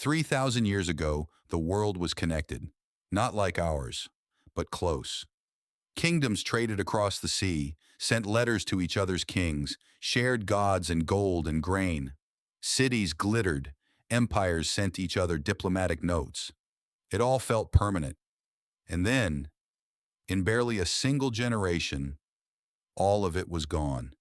3,000 years ago, the world was connected, not like ours, but close. Kingdoms traded across the sea, sent letters to each other's kings, shared gods and gold and grain. Cities glittered, empires sent each other diplomatic notes. It all felt permanent. And then, in barely a single generation, all of it was gone.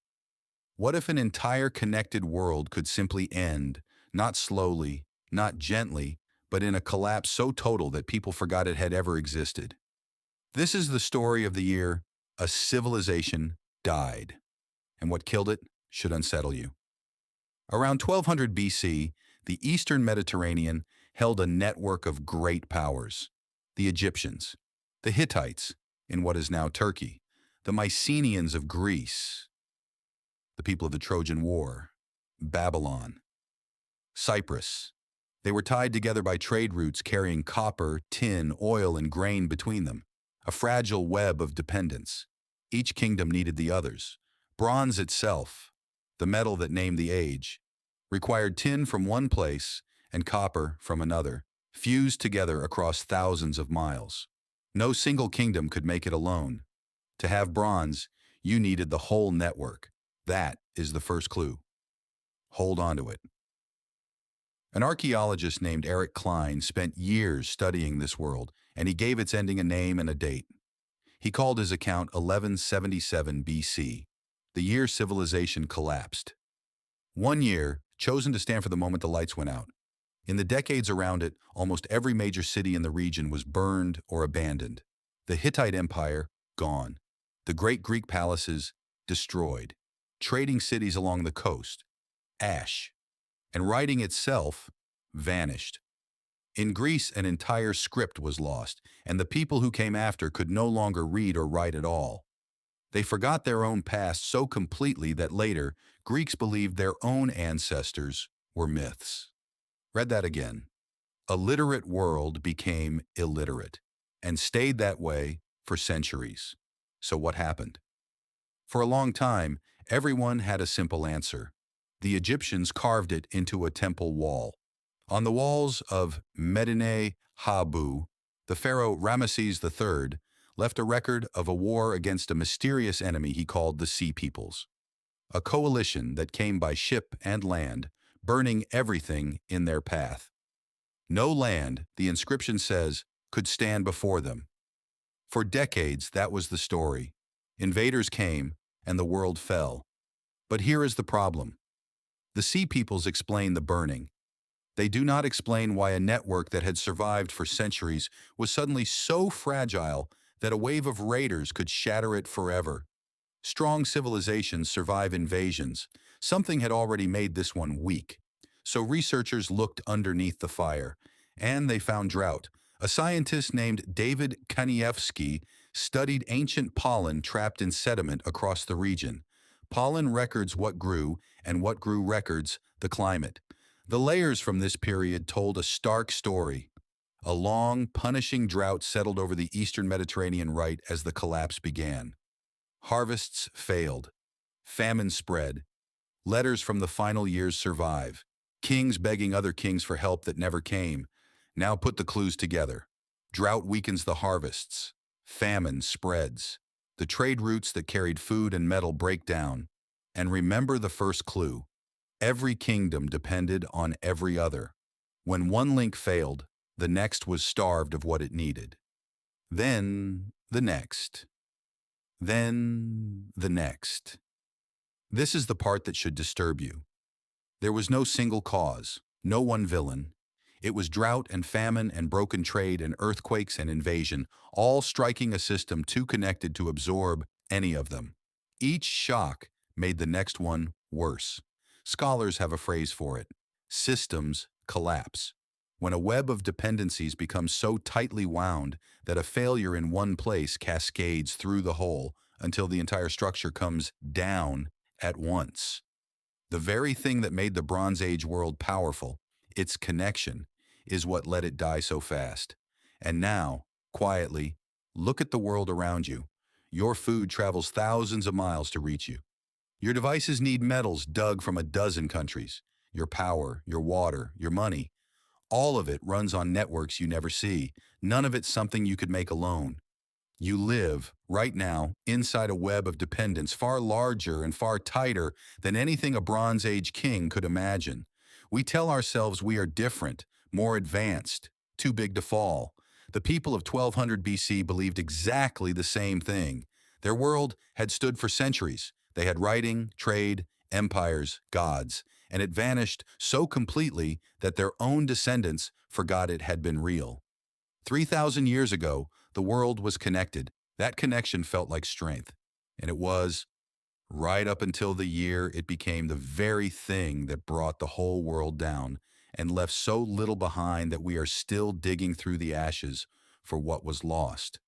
What if an entire connected world could simply end, not slowly, not gently, but in a collapse so total that people forgot it had ever existed? This is the story of the year a civilization died, and what killed it should unsettle you. Around 1200 BC, the Eastern Mediterranean held a network of great powers: the Egyptians, the Hittites in what is now Turkey, the Mycenaeans of Greece, the people of the Trojan War, Babylon, Cyprus. They were tied together by trade routes carrying copper, tin, oil, and grain between them, a fragile web of dependence. Each kingdom needed the others. Bronze itself, the metal that named the age, required tin from one place and copper from another, fused together across thousands of miles. No single kingdom could make it alone. To have bronze, you needed the whole network. That is the first clue. Hold on to it. An archaeologist named Cline spent years studying this world, and he gave its ending a name and a date. He called his account 1177 BC, the year civilization collapsed. One year, chosen to stand for the moment the lights went out. In the decades around it, almost every major city in the region was burned or abandoned. The Hittite Empire, gone. The great Greek palaces, destroyed. Trading cities along the coast, ash. And writing itself, vanished. In Greece, an entire script was lost, and the people who came after could no longer read or write at all. They forgot their own past so completely that later, Greeks believed their own ancestors were myths. Read that again. A literate world became illiterate, and stayed that way for centuries. So what happened? For a long time, everyone had a simple answer. The Egyptians carved it into a temple wall. On the walls of Medinet Habu, the pharaoh Ramesses III left a record of a war against a mysterious enemy he called the Sea Peoples, a coalition that came by ship and land, burning everything in their path. No land, the inscription says, could stand before them. For decades, that was the story. Invaders came, and the world fell. But here is the problem. The Sea Peoples explain the burning. They do not explain why a network that had survived for centuries was suddenly so fragile that a wave of raiders could shatter it forever. Strong civilizations survive invasions. Something had already made this one weak. So researchers looked underneath the fire, and they found drought. A scientist named David Kaniewski studied ancient pollen trapped in sediment across the region. Pollen records what grew, and what grew records the climate. The layers from this period told a stark story. A long, punishing drought settled over the eastern Mediterranean right as the collapse began. Harvests failed. Famine spread. Letters from the final years survive. Kings begging other kings for help that never came. Now put the clues together. Drought weakens the harvests. Famine spreads. The trade routes that carried food and metal break down. And remember the first clue. Every kingdom depended on every other. When one link failed, the next was starved of what it needed. Then the next. Then the next. This is the part that should disturb you. There was no single cause, no one villain. It was drought and famine and broken trade and earthquakes and invasion, all striking a system too connected to absorb any of them. Each shock made the next one worse. Scholars have a phrase for it: systems collapse. When a web of dependencies becomes so tightly wound that a failure in one place cascades through the whole until the entire structure comes down at once. The very thing that made the Bronze Age world powerful, its connection, is what let it die so fast. And now, quietly, look at the world around you. Your food travels thousands of miles to reach you. Your devices need metals dug from a dozen countries. Your power, your water, your money, All of it runs on networks you never see. None of it's something you could make alone. You live, right now, inside a web of dependence far larger and far tighter than anything a Bronze Age king could imagine. We tell ourselves we are different, more advanced, too big to fall. The people of 1200 BC believed exactly the same thing. Their world had stood for centuries. They had writing, trade, empires, gods, and it vanished so completely that their own descendants forgot it had been real. 3,000 years ago, the world was connected. That connection felt like strength. And it was, right up until the year it became the very thing that brought the whole world down and left so little behind that we are still digging through the ashes for what was lost.